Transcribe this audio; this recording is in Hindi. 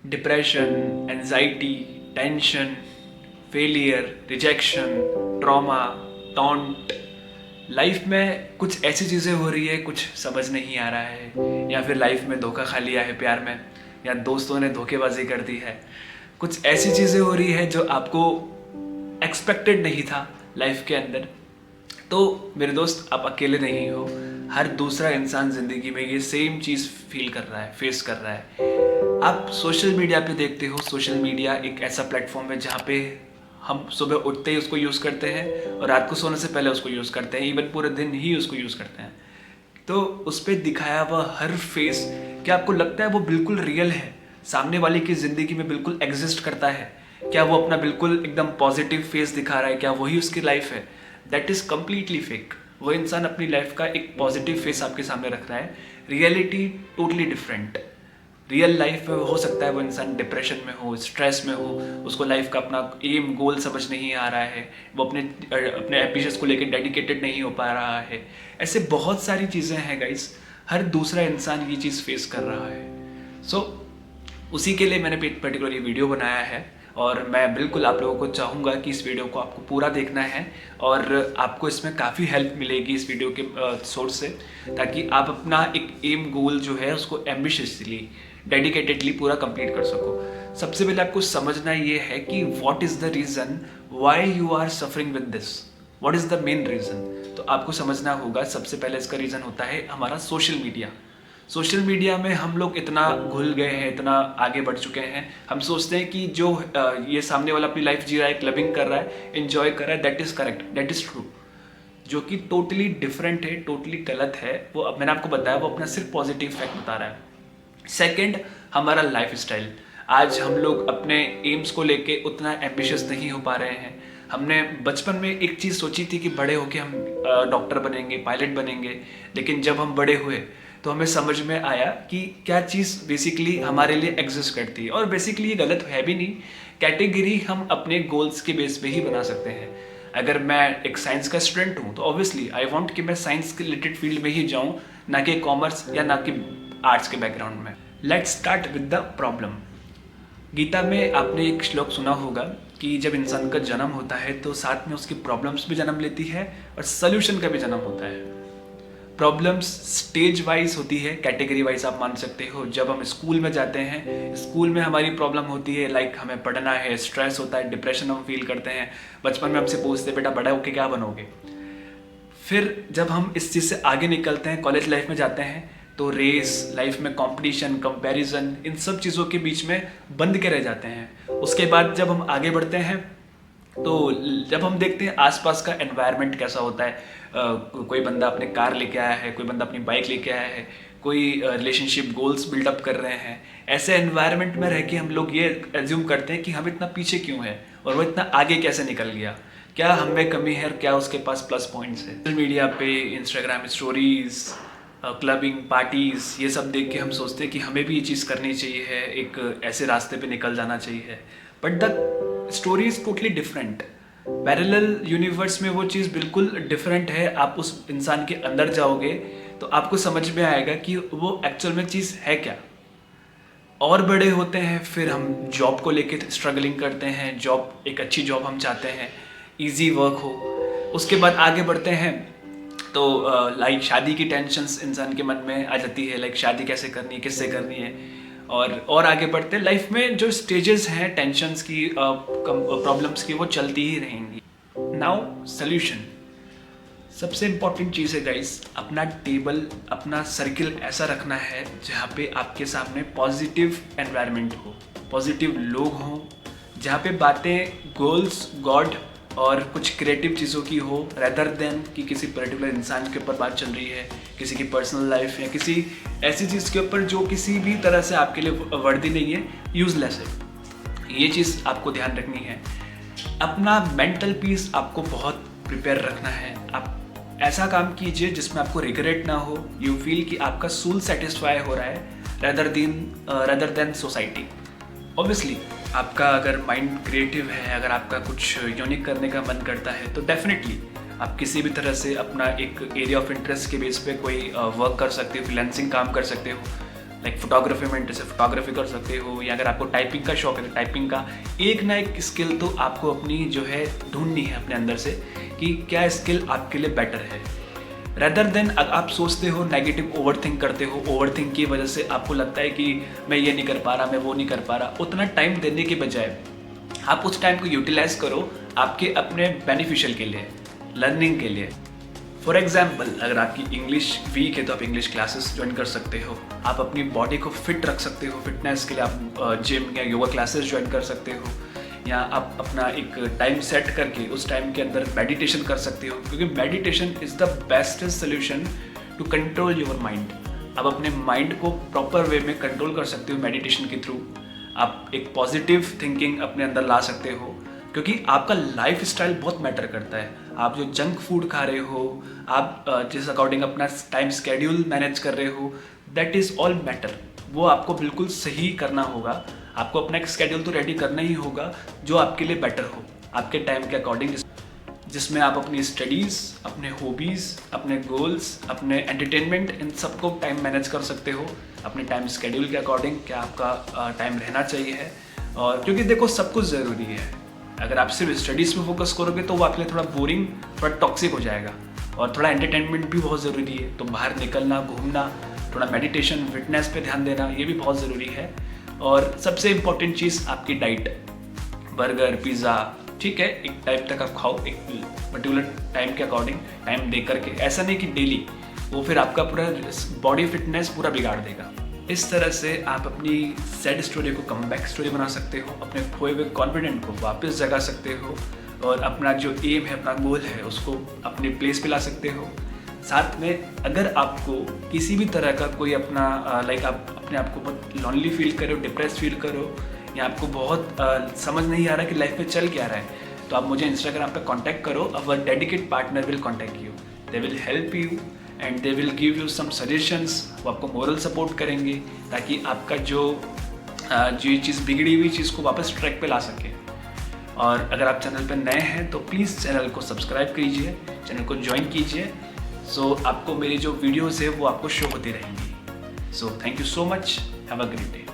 Depression, anxiety, tension, failure, rejection, trauma, taunt. Life में कुछ ऐसी चीज़ें हो रही है, कुछ समझ नहीं आ रहा है, या फिर लाइफ में धोखा खा लिया है प्यार में, या दोस्तों ने धोखेबाजी कर दी है। कुछ ऐसी चीज़ें हो रही है जो आपको एक्सपेक्टेड नहीं था लाइफ के अंदर। तो मेरे दोस्त, आप अकेले नहीं हो। हर दूसरा इंसान ज़िंदगी में ये सेम चीज़ फील कर रहा है, फेस कर रहा है। आप सोशल मीडिया पे देखते हो, सोशल मीडिया एक ऐसा प्लेटफॉर्म है जहाँ पे हम सुबह उठते ही उसको यूज़ करते हैं और रात को सोने से पहले उसको यूज़ करते हैं, इवन पूरे दिन ही उसको यूज़ करते हैं। तो उस पर दिखाया हुआ हर फेस, क्या आपको लगता है वो बिल्कुल रियल है? सामने वाले की ज़िंदगी में बिल्कुल एग्जिस्ट करता है? क्या वो अपना बिल्कुल एकदम पॉजिटिव फेस दिखा रहा है? क्या वही उसकी लाइफ है? That is completely fake. वो इंसान अपनी लाइफ का एक पॉजिटिव फेस आपके सामने रख रहा है, reality totally different. Real life में हो सकता है वो इंसान डिप्रेशन में हो, स्ट्रेस में हो, उसको लाइफ का अपना एम गोल समझ नहीं आ रहा है, वो अपने एम्बिशंस को लेकर डेडिकेटेड नहीं हो पा रहा है। ऐसे बहुत सारी चीज़ें हैं गाइस, हर दूसरा इंसान ये चीज़ फेस कर रहा है। सो उसी के लिए मैंने पर्टिकुलर ये वीडियो बनाया है और मैं बिल्कुल आप लोगों को चाहूँगा कि इस वीडियो को आपको पूरा देखना है और आपको इसमें काफ़ी हेल्प मिलेगी इस वीडियो के सोर्स से, ताकि आप अपना एक एम गोल जो है उसको एम्बिशियसली, डेडिकेटेडली पूरा कंप्लीट कर सको। सबसे पहले आपको समझना ये है कि what is the reason why you are suffering with this, what is the main reason. तो आपको समझना होगा, सबसे पहले इसका रीज़न होता है हमारा सोशल मीडिया। सोशल मीडिया में हम लोग इतना घुल गए हैं, इतना आगे बढ़ चुके हैं, हम सोचते हैं कि जो ये सामने वाला अपनी लाइफ जी रहा है, क्लबिंग कर रहा है, एंजॉय कर रहा है, that is correct, that is true, जो कि टोटली डिफरेंट है, टोटली गलत है। वो अब मैंने आपको बताया, वो अपना सिर्फ पॉजिटिव इफेक्ट बता रहा है। सेकंड, हमारा लाइफ स्टाइल। आज हम लोग अपने एम्स को लेके उतना एम्बिशियस नहीं हो पा रहे हैं। हमने बचपन में एक चीज़ सोची थी कि बड़े होके हम डॉक्टर बनेंगे, पायलट बनेंगे, लेकिन जब हम बड़े हुए तो हमें समझ में आया कि क्या चीज़ बेसिकली हमारे लिए एग्जिस्ट करती है। और बेसिकली ये गलत है भी नहीं, कैटेगरी हम अपने गोल्स के बेस पे ही बना सकते हैं। अगर मैं एक साइंस का स्टूडेंट हूँ तो ऑब्वियसली आई वांट कि मैं साइंस के रिलेटेड फील्ड में ही जाऊँ, ना कि कॉमर्स या ना कि आर्ट्स के बैकग्राउंड में। Let's start with the problem. Gita में आपने एक श्लोक सुना होगा कि जब इंसान का जन्म होता है तो साथ में उसकी प्रॉब्लम्स भी जन्म लेती है और सल्यूशन का भी जन्म होता है। प्रॉब्लम्स स्टेज वाइज होती है, कैटेगरी वाइज आप मान सकते हो। जब हम स्कूल में जाते हैं, स्कूल में हमारी प्रॉब्लम होती है, लाइक हमें पढ़ना है, स्ट्रेस होता है, डिप्रेशन हम फील करते हैं। बचपन में हमसे पूछते हैं, बेटा बड़ा होके क्या बनोगे। फिर जब हम इस चीज़ से आगे निकलते हैं, कॉलेज लाइफ में जाते हैं, तो रेस, लाइफ में कंपटीशन, कंपैरिजन, इन सब चीज़ों के बीच में बंद के रह जाते हैं। उसके बाद जब हम आगे बढ़ते हैं तो जब हम देखते हैं आसपास का एनवायरनमेंट कैसा होता है, कोई बंदा अपने कार लेके आया है, कोई बंदा अपनी बाइक लेके आया है, कोई रिलेशनशिप गोल्स बिल्डअप कर रहे हैं। ऐसे एनवायरनमेंट में रह के हम लोग ये एज्यूम करते हैं कि हम इतना पीछे क्यों है और वो इतना आगे कैसे निकल गया, क्या हम में कमी है और क्या उसके पास प्लस पॉइंट्स है। सोशल मीडिया पे इंस्टाग्राम स्टोरीज, क्लबिंग, पार्टीज, ये सब देख के हम सोचते हैं कि हमें भी ये चीज़ करनी चाहिए है, एक ऐसे रास्ते पे निकल जाना चाहिए। But the story is totally different. Parallel universe में वो चीज़ बिल्कुल डिफरेंट है। आप उस इंसान के अंदर जाओगे तो आपको समझ में आएगा कि वो एक्चुअल में चीज़ है क्या। और बड़े होते हैं, फिर हम जॉब को लेके स्ट्रगलिंग करते हैं, जॉब, एक अच्छी जॉब हम चाहते हैं, इजी वर्क हो। उसके बाद आगे बढ़ते हैं तो लाइक शादी की टेंशन्स इंसान के मन में आ जाती है, लाइक शादी कैसे करनी है, किससे करनी है। और आगे बढ़ते हैं, लाइफ में जो स्टेजेस हैं टेंशन्स की, प्रॉब्लम्स की, वो चलती ही रहेंगी। नाउ सल्यूशन, सबसे इम्पॉर्टेंट चीज़ है गाइस, अपना टेबल, अपना सर्किल ऐसा रखना है जहाँ पे आपके सामने पॉजिटिव एनवायरनमेंट हो, पॉजिटिव लोग हों, जहाँ पे बातें गोल्स, गॉड और कुछ क्रिएटिव चीज़ों की हो, रेदर देन कि किसी पर्टिकुलर इंसान के ऊपर बात चल रही है, किसी की पर्सनल लाइफ या किसी ऐसी चीज़ के ऊपर जो किसी भी तरह से आपके लिए वर्दी नहीं है, यूजलेस है। ये चीज़ आपको ध्यान रखनी है। अपना मेंटल पीस आपको बहुत प्रिपेयर रखना है। आप ऐसा काम कीजिए जिसमें आपको रिग्रेट ना हो, यू फील कि आपका सोल सेटिस्फाई हो रहा है रेदर देन सोसाइटी। ऑब्वियसली आपका अगर माइंड क्रिएटिव है, अगर आपका कुछ यूनिक करने का मन करता है, तो डेफिनेटली आप किसी भी तरह से अपना एक एरिया ऑफ इंटरेस्ट के बेस पे कोई वर्क कर सकते हो, फ्रीलांसिंग काम कर सकते हो, लाइक फोटोग्राफी में इंटरेस्ट है, फोटोग्राफी कर सकते हो, या अगर आपको टाइपिंग का शौक है तो टाइपिंग का। एक ना एक स्किल तो आपको अपनी जो है ढूंढनी है अपने अंदर से कि क्या स्किल आपके लिए बेटर है। रेदर देन आप सोचते हो नेगेटिव ओवरथिंक करते हो, ओवरथिंक की वजह से आपको लगता है कि मैं ये नहीं कर पा रहा, मैं वो नहीं कर पा रहा, उतना टाइम देने के बजाय आप उस टाइम को यूटिलाइज करो आपके अपने बेनिफिशियल के लिए, लर्निंग के लिए। फॉर एग्जाम्पल, अगर आपकी इंग्लिश वीक है तो आप इंग्लिश क्लासेस ज्वाइन कर सकते हो, आप अपनी बॉडी को फिट रख सकते हो, फिटनेस के लिए आप जिम या योगा क्लासेस ज्वाइन कर सकते हो, या आप अपना एक टाइम सेट करके उस टाइम के अंदर मेडिटेशन कर सकते हो, क्योंकि meditation is the best solution to control your mind. आप अपने माइंड को प्रॉपर वे में कंट्रोल कर सकते हो मेडिटेशन के थ्रू। आप एक पॉजिटिव थिंकिंग अपने अंदर ला सकते हो, क्योंकि आपका लाइफ स्टाइल बहुत मैटर करता है। आप जो जंक फूड खा रहे हो, आप जिस अकॉर्डिंग अपना टाइम स्केड्यूल मैनेज कर रहे हो, दैट इज़ ऑल मैटर। वो आपको बिल्कुल सही करना होगा। आपको अपना एक स्केड्यूल तो रेडी करना ही होगा जो आपके लिए बेटर हो, आपके टाइम के अकॉर्डिंग, जिसमें आप अपनी स्टडीज़, अपने हॉबीज़, अपने गोल्स, अपने एंटरटेनमेंट, इन सबको टाइम मैनेज कर सकते हो अपने टाइम स्केड्यूल के अकॉर्डिंग। क्या आपका टाइम रहना चाहिए है, और क्योंकि देखो सब कुछ ज़रूरी है। अगर आप सिर्फ स्टडीज़ पे फोकस करोगे तो वो आपके लिए थोड़ा बोरिंग, थोड़ा टॉक्सिक हो जाएगा, और थोड़ा एंटरटेनमेंट भी बहुत ज़रूरी है। तो बाहर निकलना, घूमना, थोड़ा मेडिटेशन, फिटनेस पे ध्यान देना, ये भी बहुत ज़रूरी है। और सबसे इम्पॉर्टेंट चीज़ आपकी डाइट, बर्गर, पिज़्ज़ा, ठीक है, एक टाइम तक आप खाओ, एक पर्टिकुलर टाइम के अकॉर्डिंग टाइम दे करके, ऐसा नहीं कि डेली, वो फिर आपका पूरा बॉडी फिटनेस पूरा बिगाड़ देगा। इस तरह से आप अपनी सैड स्टोरी को कमबैक स्टोरी बना सकते हो, अपने खोए हुए कॉन्फिडेंट को वापस जगा सकते हो, और अपना जो एम है, अपना गोल है, उसको अपने प्लेस पे ला सकते हो। साथ में अगर आपको किसी भी तरह का कोई अपना लाइक आप अपने आप को बहुत लॉनली फील करो, डिप्रेस फील करो, या आपको बहुत समझ नहीं आ रहा कि लाइफ में चल क्या रहा है, तो आप मुझे इंस्टाग्राम पे कांटेक्ट करो। Our dedicated partner will contact you, they will help you and they will give you some suggestions. वो आपको मोरल सपोर्ट करेंगे ताकि आपका जो ये चीज़ बिगड़ी हुई चीज़ को वापस ट्रैक पे ला सके। और अगर आप चैनल पर नए हैं तो प्लीज़ चैनल को सब्सक्राइब कीजिए, चैनल को ज्वाइन कीजिए, सो आपको मेरी जो वीडियोज़ है वो आपको शो होती रहेंगी। So thank you so much, have a great day.